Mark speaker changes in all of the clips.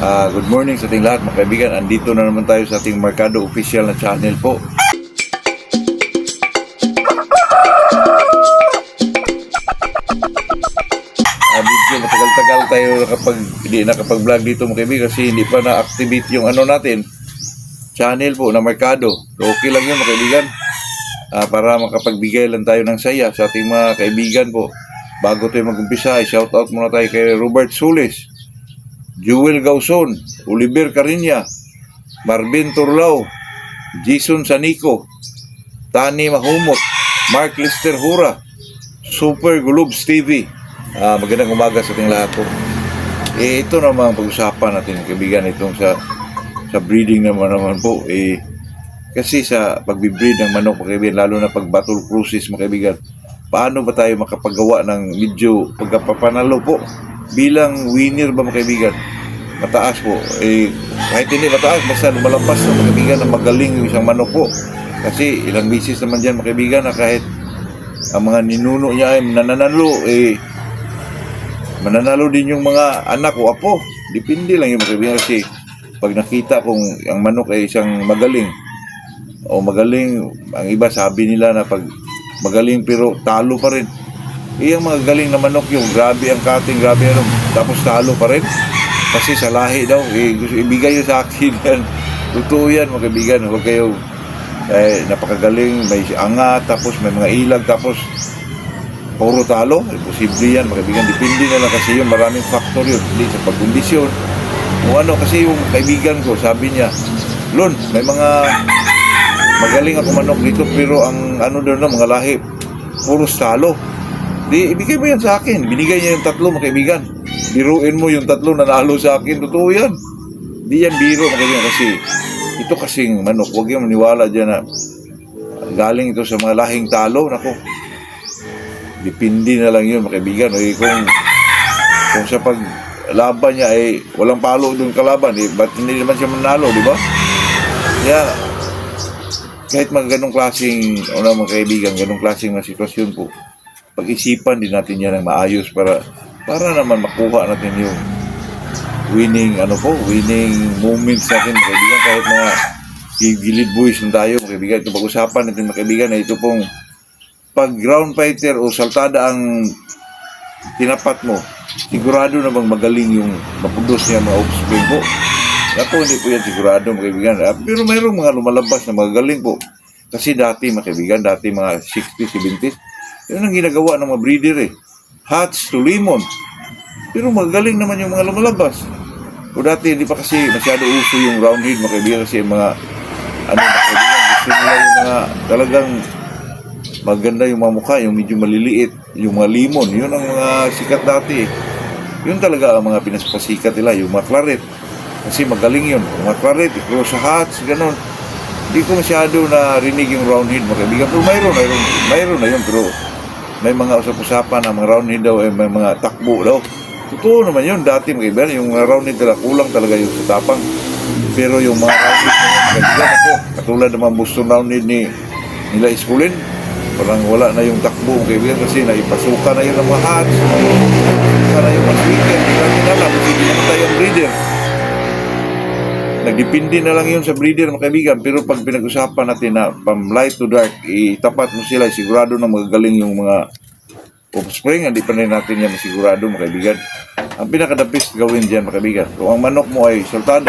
Speaker 1: Good morning sa ating lahat mga kaibigan. Andito na naman tayo sa ating Mercado Official na channel po. Medyo matagal-tagal tayo hindi nakapag-vlog dito mga kaibigan kasi hindi pa na-activate yung natin, channel po na Mercado. So, okay lang yun mga kaibigan. Para makapagbigay lang tayo ng saya sa ating mga kaibigan po. Bago tayo mag-umpisa, shoutout muna tayo kay Robert Sules, Jewel Gauson, Oliver Cariña, Marvin Turlao, Jason Sanico, Tani Mahumot, Mark Lister Hura, Super Globes TV. Magandang umaga sa ating lahat po. Ito naman pag-usapan natin kaibigan itong sa breeding naman po. Kasi sa pagbibreed ng manok mga kaibigan, lalo na pag battle cruises mga kaibigan, paano ba tayo makapagawa ng medyo pagkapapanalo po bilang winner ba mga kaibigan? Mataas po. Kahit hindi mataas, basta lumalampas na mga kaibigan na magaling yung isang manok po. Kasi ilang bisis naman dyan mga kaibigan na kahit ang mga ninuno niya ay mananalo din yung mga anak o apo. Depende lang yung mga kaibigan kasi pag nakita kung ang manok ay isang magaling o magaling, ang iba sabi nila na pag magaling pero talo pa rin. Ang mga galing na manok yung grabe ang cutting, grabe tapos talo pa rin. Kasi sa lahi daw, ibigay yun sa akin yan. Totoo yan mga kaibigan. Huwag kayo napakagaling, may angat, tapos may mga ilag, tapos puro talo. Posible yan mga kaibigan. Depende na lang kasi yung maraming factor yun. Hindi sa pagkondisyon. Kasi yung kaibigan ko, sabi niya, Lon, may mga magaling ako manok dito, pero ang doon na mga lahi, puro talo. Di, ibigay mo yan sa akin. Binigay niya yung 3 mga kaibigan. Biruin mo yung 3 na nalo sa akin. Totoo yan. Di yan biro mga kaibigan kasi ito kasing manok. Huwag yung maniwala dyan na galing ito sa mga lahing talo. Nako, dipindi na lang yun mga kaibigan. Kung sa paglaban niya ay walang palo doon kalaban, ba't hindi naman siya manalo, di ba? Kaya kahit mga ganong klaseng mga kaibigan, ganong klaseng mga sitwasyon po, pag-isipan din natin yan ng maayos para naman makuha natin yung winning moments natin mga kaibigan. Kahit mga gilid boys na tayo mga kaibigan, ito pag-usapan natin mga kaibigan na ito pong pag ground fighter o saltada ang tinapat mo, sigurado na bang magaling yung mapudos niya mga offspring po. Ako hindi po yan sigurado mga kaibigan, pero mayroong mga lumalabas na magaling po. Kasi dati mga kaibigan, mga 60s, 70s, yun ang ginagawa ng mga breeder hatch to limon. Pero magaling naman yung mga lumalabas. O dati hindi pa kasi masyado uso yung round head mga kaibigan kasi yung mga mga kaibigan, gusto nila yung mga talagang maganda yung mga mukha, yung medyo maliliit, yung mga limon. Yun ang mga sikat dati. Yun talaga ang mga pinaspasikat nila, yung mga claret. Kasi magaling yun. Yung mga claret, cross sa hatch, gano'n. Hindi ko masyado na rinig yung round head mga kaibigan. Pero mayroon na yun. Pero may mga usap-usapan na mga round head daw, may mga takbo daw. Totoo naman yun. Dati mga kaibigan, yung round head talaga, kulang talaga yung sa tapang. Pero yung mga round head na yun, kaibigan ako, katulad naman Boston round head nila Iskulin, parang wala na yung takbo mga kaibigan kasi naipasukan na yun ng mga hatch. Naipasukan na yung mga weekend. Hindi natin alam, hindi naman tayong breeder. Nagdepende na lang yun sa breeder mga kaibigan. Pero pag pinag-usapan natin na from light to dark, itapat mo sila, sigurado na magagaling yung mga offspring. Hindi pa rin natin yan sigurado mga kaibigan. Ang pinakadapis gawin dyan mga kaibigan, kung ang manok mo ay saltada,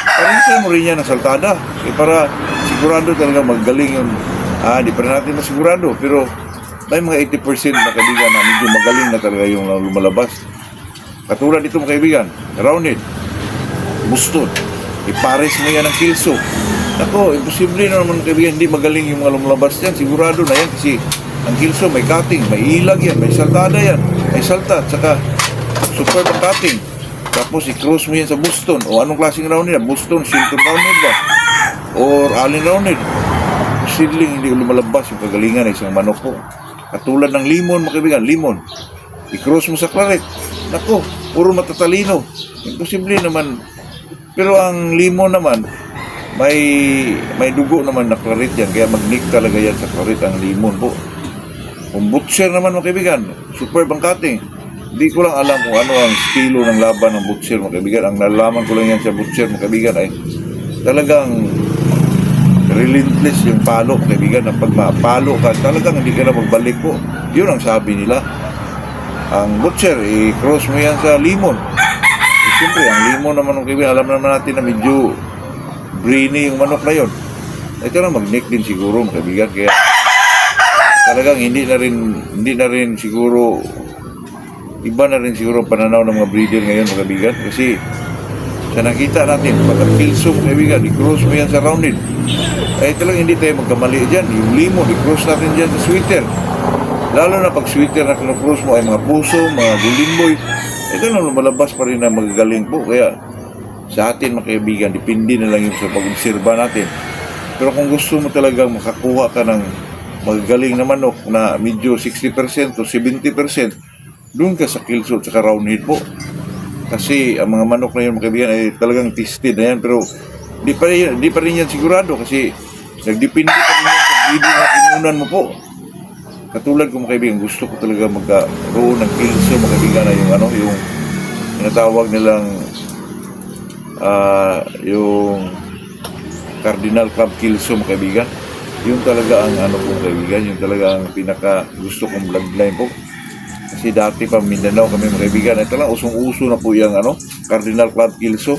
Speaker 1: parinsan mo rin yan ng saltada para sigurado talaga magagaling yun. Hindi pa rin natin masigurado, pero may mga 80% mga kaibigan na medyo magaling na talaga yung lumalabas. Katulad dito mga kaibigan, rounded, Boston, ipares mo yan ng kilso. Ako, imposible na naman kaibigan, hindi magaling yung mga lumalabas yan. Sigurado na yan kasi ang kilso may cutting, may ilag yan, may saltada yan, may salta, saka super cutting. Tapos i-cross mo yan sa Boston. O anong klaseng rounded? Boston, Shilton rounded ba? Or Allen rounded? Posibleng hindi lumalabas yung kagalingan ng isang manok po. Katulad ng limon mga kaibigan, limon. I-cross mo sa claret. Nako, puro matatalino. Imposible naman. Pero ang limon naman, may dugo naman na claret yan. Kaya mag-nick talaga yan sa claret ang limon po. Kung butcher naman mga kaibigan, super bang cutting. Hindi ko lang alam kung ano ang estilo ng laban ng butcher, mga kaibigan. Ang nalaman ko lang yan sa butcher, mga kaibigan, ay talagang relentless yung palo, mga kaibigan. Na pag mapalo ka, talagang hindi ka na magbalik po. Yun ang sabi nila. Ang butcher, i-cross mo yan sa limon. Siyempre, ang limon naman, mga kaibigan, alam naman natin na medyo brainy yung manok na yun. Ito na mag-neck din siguro, mga kaibigan. Kaya talagang hindi na rin siguro, iba na rin siguro ang pananaw ng mga breeder ngayon, mga kaibigan. Kasi sa nakita natin, pag ang kilso, mga kaibigan, i-cross mo yan sa rounded. Ay talagang hindi tayo magkamali dyan. Yung limon, i-cross natin dyan sa sweater. Lalo na pag sweater na kinocross mo ay mga puso, mga golden boy, ito na lumalabas pa rin na magagaling po. Kaya sa atin, mga kaibigan, depende na lang yung sa pag-obserba natin. Pero kung gusto mo talagang makakuha ka ng magagaling na manok na medyo 60% o 70%, doon ka sa kilso at sa round head po. Kasi ang mga manok na yun, mga kaibigan, ay talagang tested na yan. Pero di pa rin yan sigurado kasi nagdepende pa rin yan sa breeding na pinunan mo po. Katulad ko, mga kaibigan, gusto ko talaga magkaroon ng kilso, mga kaibigan, na yung yung tinatawag nilang yung Cardinal Club Kilso, mga kaibigan. Yun talaga ang mga kaibigan, yun talaga ang pinaka gusto kong bloodline po. Kasi dati pa Mindanao kami, mga kaibigan, ito lang usong-uso na po yung Cardinal Club Kilso.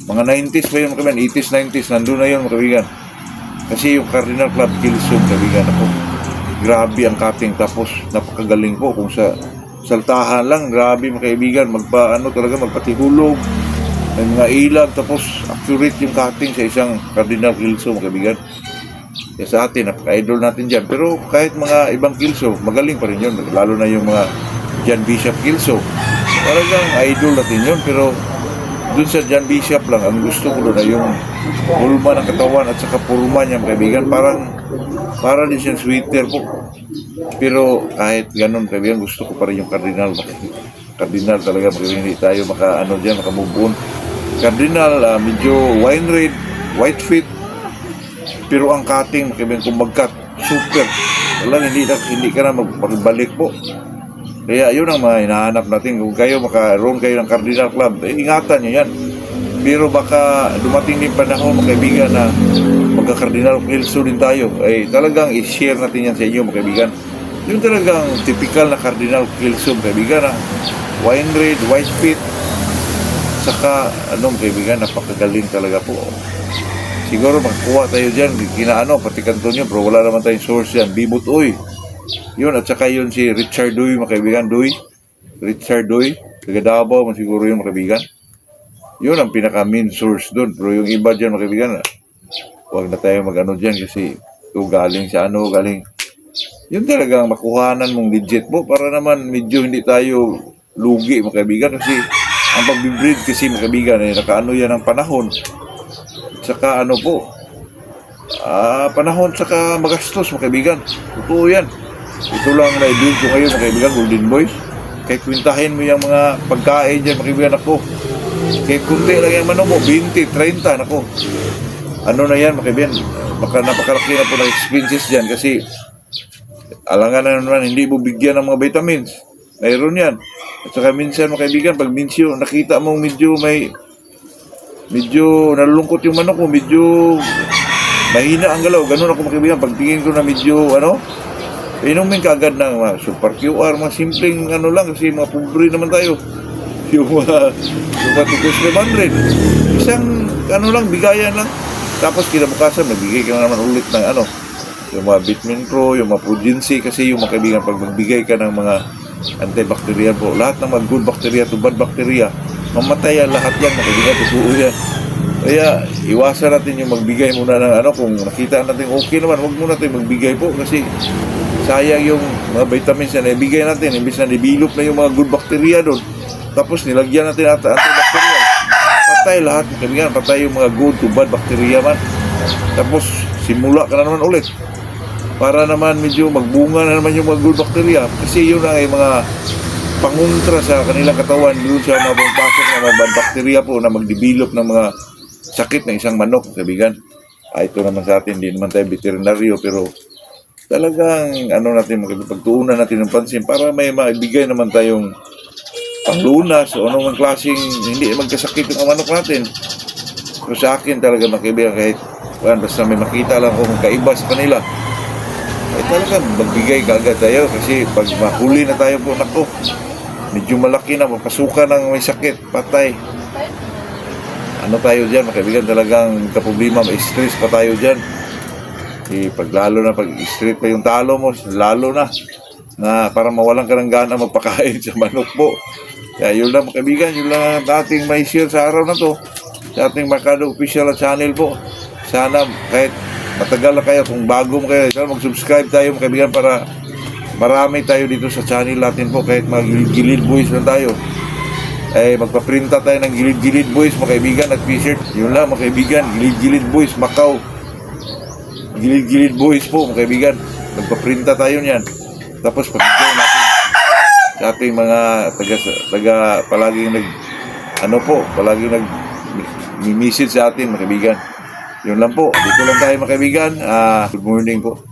Speaker 1: Mga 90s pa yun, mga kaibigan, 80s, 90s, nandun na yun, mga kaibigan. Kasi yung Cardinal Club Kilso, mga kaibigan, grabe ang cutting, tapos napakagaling po kung sa saltahan lang, grabe, mga kaibigan, talaga magpatihulog, may mga ilag, tapos accurate yung cutting sa isang Cardinal Kilso, mga kaibigan. Kaya sa atin, napaka-idol natin dyan. Pero kahit mga ibang Kilso, magaling pa rin yun, lalo na yung mga John Bishop Kilso. Talagang idol natin yun, pero dun sa John Bishop lang, ang gusto ko doon ay yung hulma ng katawan at saka purma niya, mga kaibigan, para din siyang sweeter po. Pero kahit ganun, kaibigan, gusto ko pa rin yung Cardinal. Cardinal talaga, hindi tayo makamove on. Cardinal, medyo wine red, white feet, pero ang cutting, kaibigan, kung mag-cut, super. Walang hindi ka na magbalik po. Kaya yun ang mga hinahanap natin. Kung kayo makaroon kayo ng Cardinal Club, ingatan nyo yan. Pero baka dumating din panahon, mga kaibigan, na magka-Cardinal Kilso din tayo. Ay talagang i-share natin yan sa inyo, mga kaibigan. Yung talagang typical na Cardinal Kilso, mga kaibigan, wine red, white feet, saka mga kaibigan, napakagaling talaga po. Siguro makakuha tayo dyan, pati kanto nyo, pero wala naman tayong source yan. Bibot Uy. Yun, at saka yun si Richard Duy, mga kaibigan, Richard Duy, taga Davao, siguro yun, mga kaibigan. Yun ang pinaka-main source doon. Pero yung iba dyan, mga kaibigan, huwag na tayo dyan kasi galing sa galing. Yun talagang makuhanan mong legit po para naman medyo hindi tayo lugi, mga kaibigan. Kasi ang pagbibreed kasi, mga kaibigan, nakaano yan ang panahon. Saka panahon saka magastos, mga kaibigan. Totoo yan. Ito lang na i-build ko ngayon, mga kaibigan, Golden Boys. Kaya kwintahin mo yung mga pagkain dyan, mga kaibigan, kaya kunti lang yung manok mo, 20, 30, ano na yan, mga kaibigan, napakalaki na po ng expenses dyan kasi alangan na naman, hindi mo bigyan ng mga vitamins. Mayroon yan. At saka minsan, mga kaibigan, pag nakita mo medyo nalulungkot yung manok mo, medyo mahina ang galaw. Ganun ako, mga kaibigan. Pagtingin ko na medyo, inumin ka agad ng super QR, mga simpleng lang, kasi mga pobre naman tayo. Yung tukos 500. Isang, bigayan lang. Tapos kinabukasan, magbigay ka na naman ulit ng yung mga Vitamin Pro, yung mga Progency, kasi yung mga kaibigan, pag magbigay ka ng mga antibacterial po, lahat ng mga good bacteria to bad bacteria, mamatay yan lahat yan, mga kaibigan, totoo yan. Kaya iwasan natin yung magbigay muna ng kung nakita natin okay naman, huwag muna tayo magbigay po kasi sayang yung mga vitamins na ibigay natin, imbis na develop na yung mga good bacteria doon, tapos nilagyan natin antibacterial, patay lahat, mga kaibigan, patay yung mga good to bad bacteria man, tapos simula ka na naman ulit para naman medyo magbunga na naman yung mga good bacteria, kasi yun ang mga panguntra sa kanilang katawan doon sa mga pangpasok ng mga bad bacteria po na mag-develop ng mga sakit ng isang manok, kaibigan. Ito naman sa atin, hindi naman tayo veterinaryo, pero talagang natin, pagtuunan natin ng pansin para may maibigay naman tayong panglunas o anong klaseng hindi magkasakit yung manok natin. So sa akin talaga mga kaibigan, kahit basta may makita lang kung kaiba sa kanila, ay talaga magbigay kaagad tayo kasi pag mahuli na tayo po, nako, medyo malaki na, mapasukan ng may sakit, patay. Ano tayo dyan, mga kaibigan, talagang kaproblema, may stress pa tayo dyan. Pag lalo na, pag stress pa yung talo mo, lalo na para mawalan ka ng gana magpakain sa manok po. Kaya yun lang mga kaibigan, yun lang ang ating may share sa araw na to, sa ating Mercado Official Channel po. Sana kahit matagal na kayo, kung bago mo kayo, sana mag-subscribe tayo mga kaibigan para marami tayo dito sa channel natin po, kahit mga gilid boys lang tayo. Magpaprinta tayo ng gilid boys mga kaibigan at t-shirt. Yun lang mga kaibigan, gilid boys Macau. Gilid boys po mga kaibigan. Magpaprinta tayo niyan. Tapos pag-share natin sa ating mga taga palaging palaging nag-message sa atin mga kaibigan. Yun lang po. Dito lang tayo mga kaibigan. Good morning po.